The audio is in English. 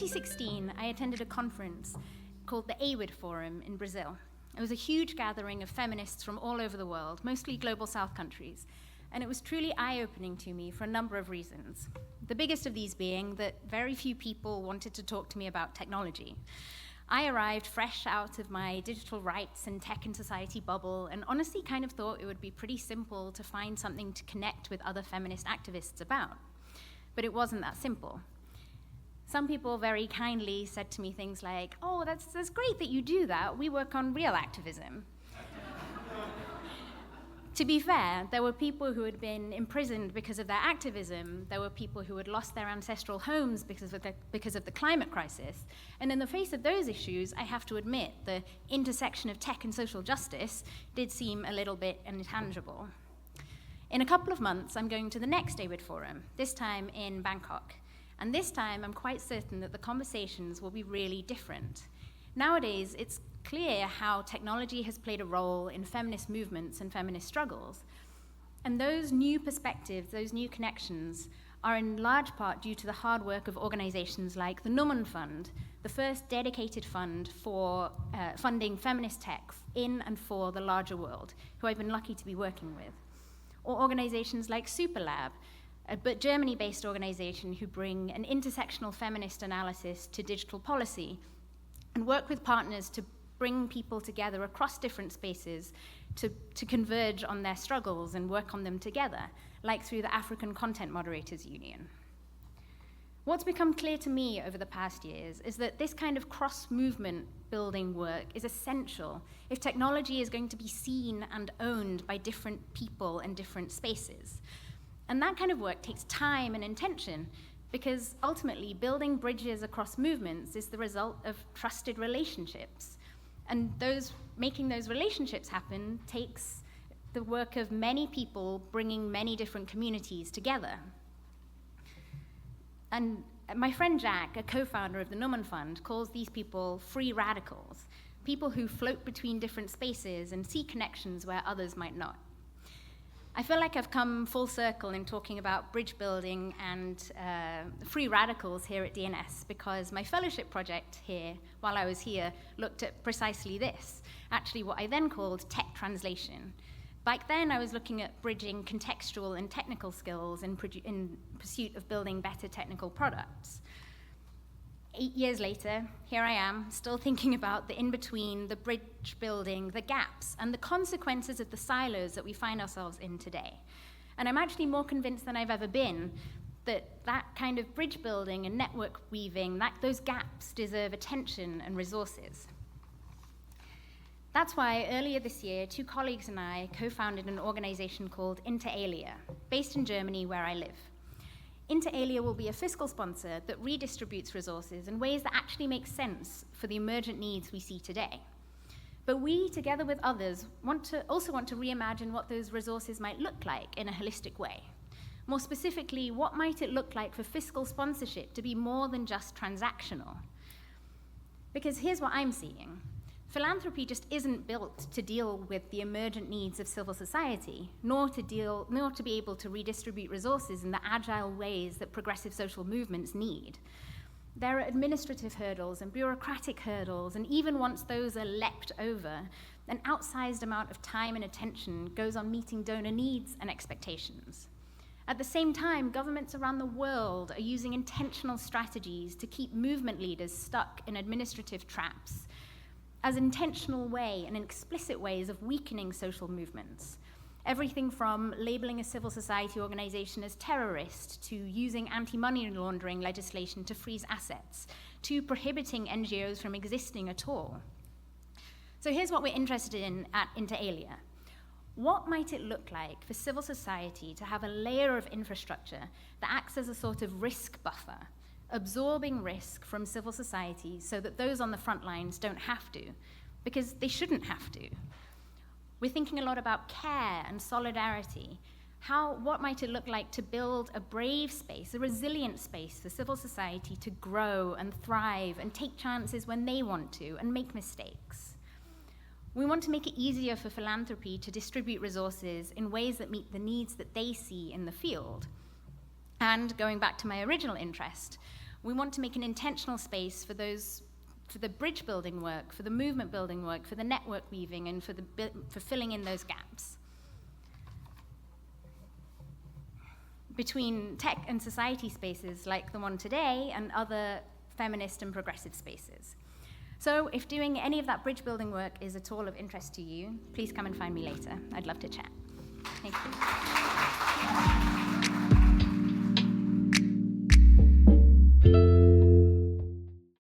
2016, I attended a conference called the AWID Forum in Brazil. It was a huge gathering of feminists from all over the world, mostly global south countries, and it was truly eye-opening to me for a number of reasons. The biggest of these being that very few people wanted to talk to me about technology. I arrived fresh out of my digital rights and tech and society bubble, and honestly kind of thought it would be pretty simple to find something to connect with other feminist activists about. But it wasn't that simple. Some people very kindly said to me things like, "Oh, that's great that you do that. We work on real activism." To be fair, there were people who had been imprisoned because of their activism. There were people who had lost their ancestral homes because of the climate crisis. And in the face of those issues, I have to admit, the intersection of tech and social justice did seem a little bit intangible. In a couple of months, I'm going to the next AWID Forum, this time in Bangkok. And this time, I'm quite certain that the conversations will be really different. Nowadays, it's clear how technology has played a role in feminist movements and feminist struggles. And those new perspectives, those new connections, are in large part due to the hard work of organizations like the Numan Fund, the first dedicated fund for funding feminist tech in and for the larger world, who I've been lucky to be working with. Or organizations like Superlab, a Germany-based organization who bring an intersectional feminist analysis to digital policy and work with partners to bring people together across different spaces to converge on their struggles and work on them together, like through the African Content Moderators Union. What's become clear to me over the past years is that this kind of cross-movement building work is essential if technology is going to be seen and owned by different people and different spaces. And that kind of work takes time and intention, because ultimately building bridges across movements is the result of trusted relationships. And making those relationships happen takes the work of many people bringing many different communities together. And my friend Jack, a co-founder of the Numan Fund, calls these people free radicals, people who float between different spaces and see connections where others might not. I feel like I've come full circle in talking about bridge building and free radicals here at DNS, because my fellowship project here, while I was here, looked at precisely this, actually what I then called tech translation. Back then, I was looking at bridging contextual and technical skills in pursuit of building better technical products. 8 years later, here I am, still thinking about the in-between, the bridge building, the gaps, and the consequences of the silos that we find ourselves in today. And I'm actually more convinced than I've ever been that that kind of bridge building and network weaving, those gaps deserve attention and resources. That's why earlier this year, 2 colleagues and I co-founded an organization called Inter Alia, based in Germany where I live. Inter Alia will be a fiscal sponsor that redistributes resources in ways that actually make sense for the emergent needs we see today. But we, together with others, also want to reimagine what those resources might look like in a holistic way. More specifically, what might it look like for fiscal sponsorship to be more than just transactional? Because here's what I'm seeing. Philanthropy just isn't built to deal with the emergent needs of civil society, nor to be able to redistribute resources in the agile ways that progressive social movements need. There are administrative hurdles and bureaucratic hurdles, and even once those are leapt over, an outsized amount of time and attention goes on meeting donor needs and expectations. At the same time, governments around the world are using intentional strategies to keep movement leaders stuck in administrative traps, as intentional way and explicit ways of weakening social movements. Everything from labeling a civil society organization as terrorist, to using anti-money laundering legislation to freeze assets, to prohibiting NGOs from existing at all. So here's what we're interested in at Inter Alia. What might it look like for civil society to have a layer of infrastructure that acts as a sort of risk buffer, absorbing risk from civil society so that those on the front lines don't have to, because they shouldn't have to. We're thinking a lot about care and solidarity. What might it look like to build a brave space, a resilient space for civil society to grow and thrive and take chances when they want to and make mistakes? We want to make it easier for philanthropy to distribute resources in ways that meet the needs that they see in the field. And going back to my original interest, We want to make an intentional space for the bridge building work, for the movement building work, for the network weaving, and for filling in those gaps between tech and society spaces like the one today and other feminist and progressive spaces. So if doing any of that bridge building work is at all of interest to you, please come and find me later. I'd love to chat. Thank you.